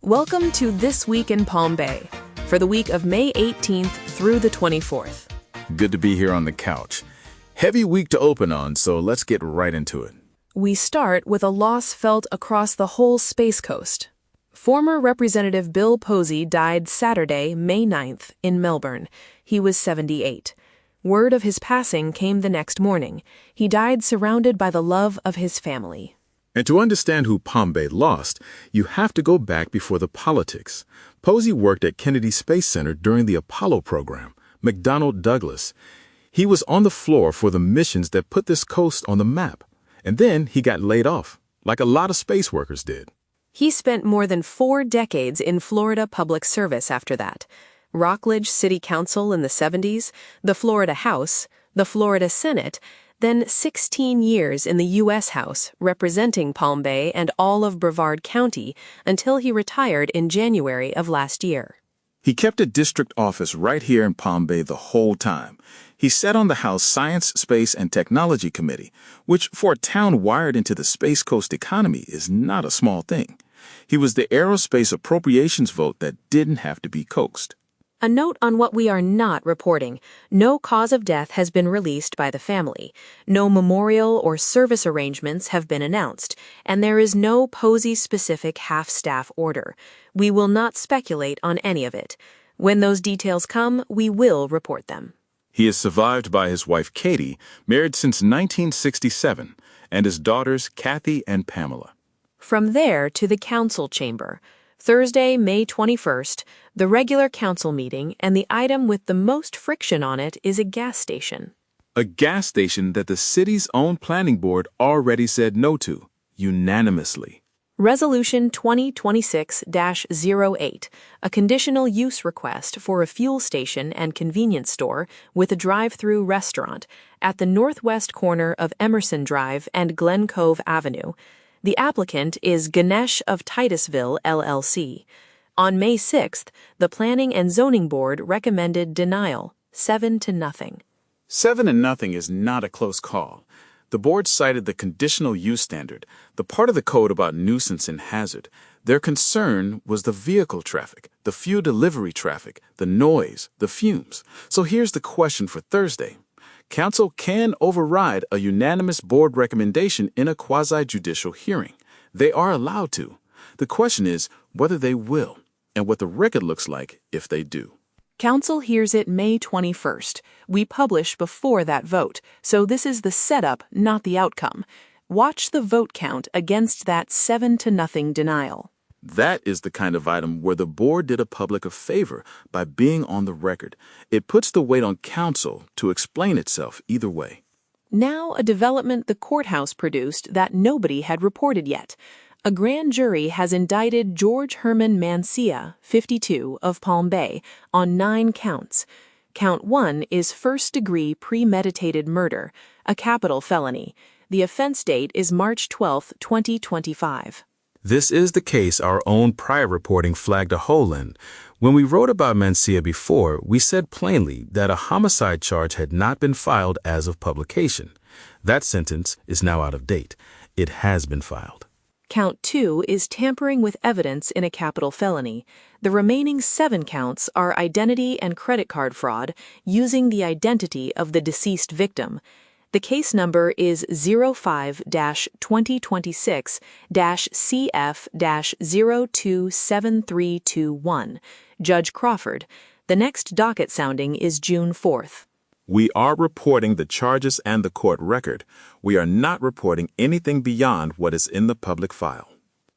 Welcome to This Week in Palm Bay for the week of May 18th through the 24th. Good to be here on the couch. Heavy week to open on, so let's get right into it. We start with a loss felt across the whole Space Coast. Former Representative Bill Posey died Saturday, May 9th, in Melbourne. He was 78. Word of his passing came the next morning. He died surrounded by the love of his family. And to understand who Palm Bay lost, you have to go back before the politics. Posey worked at Kennedy Space Center during the Apollo program, McDonnell Douglas. He was on the floor for the missions that put this coast on the map. And then he got laid off, like a lot of space workers did. He spent more than 4 decades in Florida public service after that. Rockledge City Council in the 70s, the Florida House, the Florida Senate, then 16 years in the U.S. House, representing Palm Bay and all of Brevard County until he retired in January of last year. He kept a district office right here in Palm Bay the whole time. He sat on the House Science, Space, and Technology Committee, which for a town wired into the Space Coast economy is not a small thing. He was the aerospace appropriations vote that didn't have to be coaxed. A note on what we are not reporting. No cause of death has been released by the family. No memorial or service arrangements have been announced, and there is no Posey-specific half-staff order. We will not speculate on any of it. When those details come, we will report them. He is survived by his wife Katie, married since 1967, and his daughters Kathy and Pamela. From there to the council chamber. Thursday, May 21st, the regular council meeting, and the item with the most friction on it is a gas station. A gas station that the city's own planning board already said no to, unanimously. Resolution 2026-08, a conditional use request for a fuel station and convenience store with a drive-through restaurant at the northwest corner of Emerson Drive and Glen Cove Avenue. The applicant is Ganesh of Titusville, LLC. On May 6th, the Planning and Zoning Board recommended denial, 7-0. 7-0 is not a close call. The board cited the conditional use standard, the part of the code about nuisance and hazard. Their concern was the vehicle traffic, the fuel delivery traffic, the noise, the fumes. So here's the question for Thursday. Council can override a unanimous board recommendation in a quasi-judicial hearing. They are allowed to. The question is whether they will, and what the record looks like if they do. Council hears it May 21st. We publish before that vote, so this is the setup, not the outcome. Watch the vote count against that 7-0 denial. That is the kind of item where the board did a public a favor by being on the record. It puts the weight on council to explain itself either way. Now a development the courthouse produced that nobody had reported yet. A grand jury has indicted George Herman Mancia, 52, of Palm Bay, on 9 counts. Count 1 is first-degree premeditated murder, a capital felony. The offense date is March 12, 2025. This is the case our own prior reporting flagged a hole in. When we wrote about Mancia before, we said plainly that a homicide charge had not been filed as of publication. That sentence is now out of date. It has been filed. Count 2 is tampering with evidence in a capital felony. The remaining 7 counts are identity and credit card fraud using the identity of the deceased victim. The case number is 05-2026-CF-027321. Judge Crawford. The next docket sounding is June 4th. We are reporting the charges and the court record. We are not reporting anything beyond what is in the public file.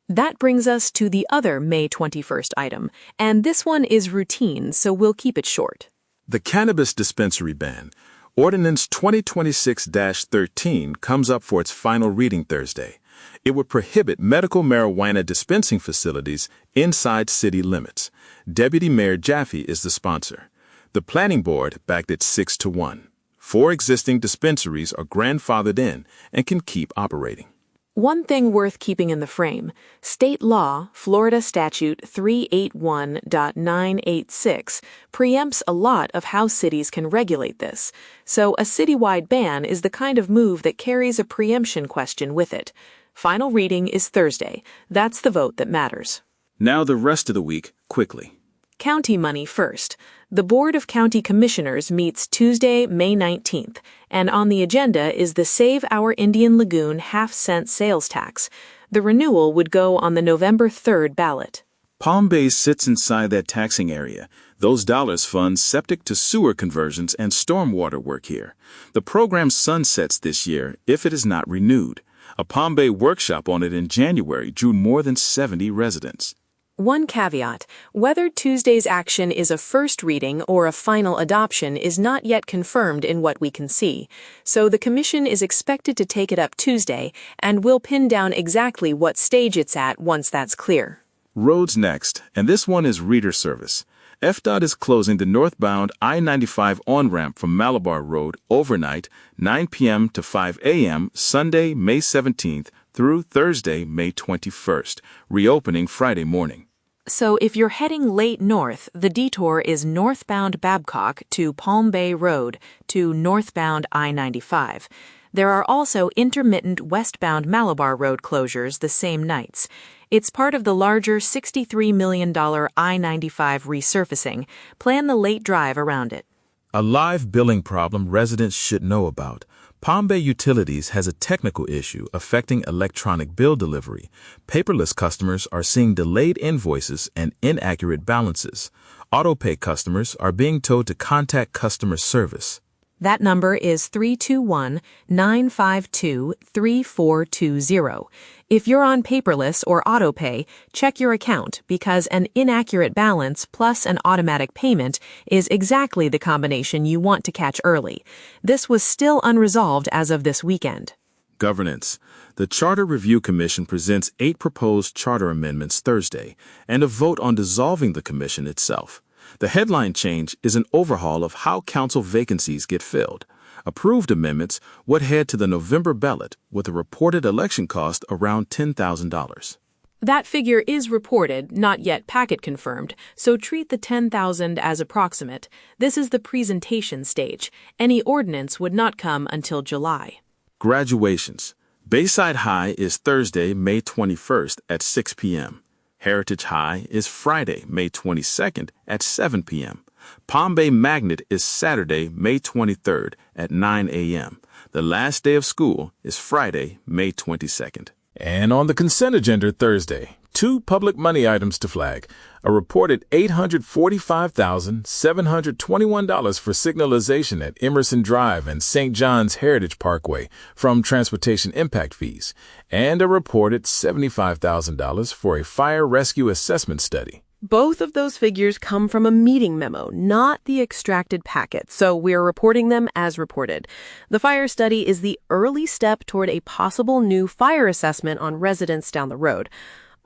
That brings us to the other May 21st item, and this one is routine, so we'll keep it short. The cannabis dispensary ban. Ordinance 2026-13 comes up for its final reading Thursday. It would prohibit medical marijuana dispensing facilities inside city limits. Deputy Mayor Jaffe is the sponsor. The planning board backed it 6-1. 4 existing dispensaries are grandfathered in and can keep operating. One thing worth keeping in the frame, state law, Florida Statute 381.986, preempts a lot of how cities can regulate this, so a citywide ban is the kind of move that carries a preemption question with it. Final reading is Thursday. That's the vote that matters. Now the rest of the week, quickly. County money first. The Board of County Commissioners meets Tuesday, May 19th, and on the agenda is the Save Our Indian Lagoon half-cent sales tax. The renewal would go on the November 3rd ballot. Palm Bay sits inside that taxing area. Those dollars fund septic to sewer conversions and stormwater work here. The program sunsets this year if it is not renewed. A Palm Bay workshop on it in January drew more than 70 residents. One caveat, whether Tuesday's action is a first reading or a final adoption is not yet confirmed in what we can see, so the Commission is expected to take it up Tuesday and will pin down exactly what stage it's at once that's clear. Roads next, and this one is reader service. FDOT is closing the northbound I-95 on-ramp from Malabar Road overnight, 9 p.m. to 5 a.m. Sunday, May 17th through Thursday, May 21st, reopening Friday morning. So if you're heading late north, the detour is northbound Babcock to Palm Bay Road to northbound I-95. There are also intermittent westbound Malabar Road closures the same nights. It's part of the larger $63 million I-95 resurfacing. Plan the late drive around it. A live billing problem residents should know about. Palm Bay Utilities has a technical issue affecting electronic bill delivery. Paperless customers are seeing delayed invoices and inaccurate balances. AutoPay customers are being told to contact customer service. That number is 321-952-3420. If you're on paperless or autopay, check your account because an inaccurate balance plus an automatic payment is exactly the combination you want to catch early. This was still unresolved as of this weekend. Governance. The Charter Review Commission presents 8 proposed charter amendments Thursday and a vote on dissolving the commission itself. The headline change is an overhaul of how council vacancies get filled. Approved amendments would head to the November ballot with a reported election cost around $10,000. That figure is reported, not yet packet confirmed, so treat the $10,000 as approximate. This is the presentation stage. Any ordinance would not come until July. Graduations. Bayside High is Thursday, May 21st at 6 p.m. Heritage High is Friday, May 22nd at 7 p.m. Palm Bay Magnet is Saturday, May 23rd at 9 a.m. The last day of school is Friday, May 22nd. And on the consent agenda Thursday, 2 public money items to flag. A reported $845,721 for signalization at Emerson Drive and St. John's Heritage Parkway from transportation impact fees, and a reported $75,000 for a fire rescue assessment study. Both of those figures come from a meeting memo, not the extracted packet, so we're reporting them as reported. The fire study is the early step toward a possible new fire assessment on residents down the road.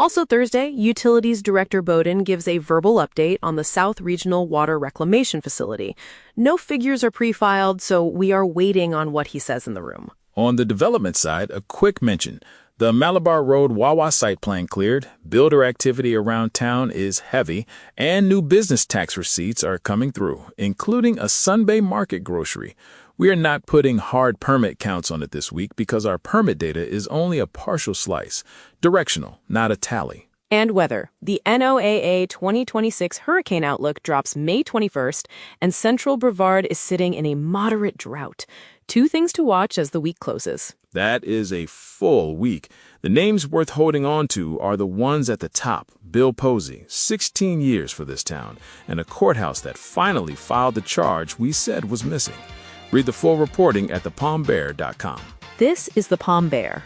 Also Thursday, Utilities Director Bowden gives a verbal update on the South Regional Water Reclamation Facility. No figures are pre-filed, so we are waiting on what he says in the room. On the development side, a quick mention. The Malabar Road Wawa site plan cleared, builder activity around town is heavy, and new business tax receipts are coming through, including a Sunbay Market grocery. We are not putting hard permit counts on it this week because our permit data is only a partial slice, directional, not a tally. And weather. The NOAA 2026 hurricane outlook drops May 21st, and Central Brevard is sitting in a moderate drought. 2 things to watch as the week closes. That is a full week. The names worth holding on to are the ones at the top. Bill Posey, 16 years for this town, and a courthouse that finally filed the charge we said was missing. Read the full reporting at thepalmbear.com. This is the Palm Bear.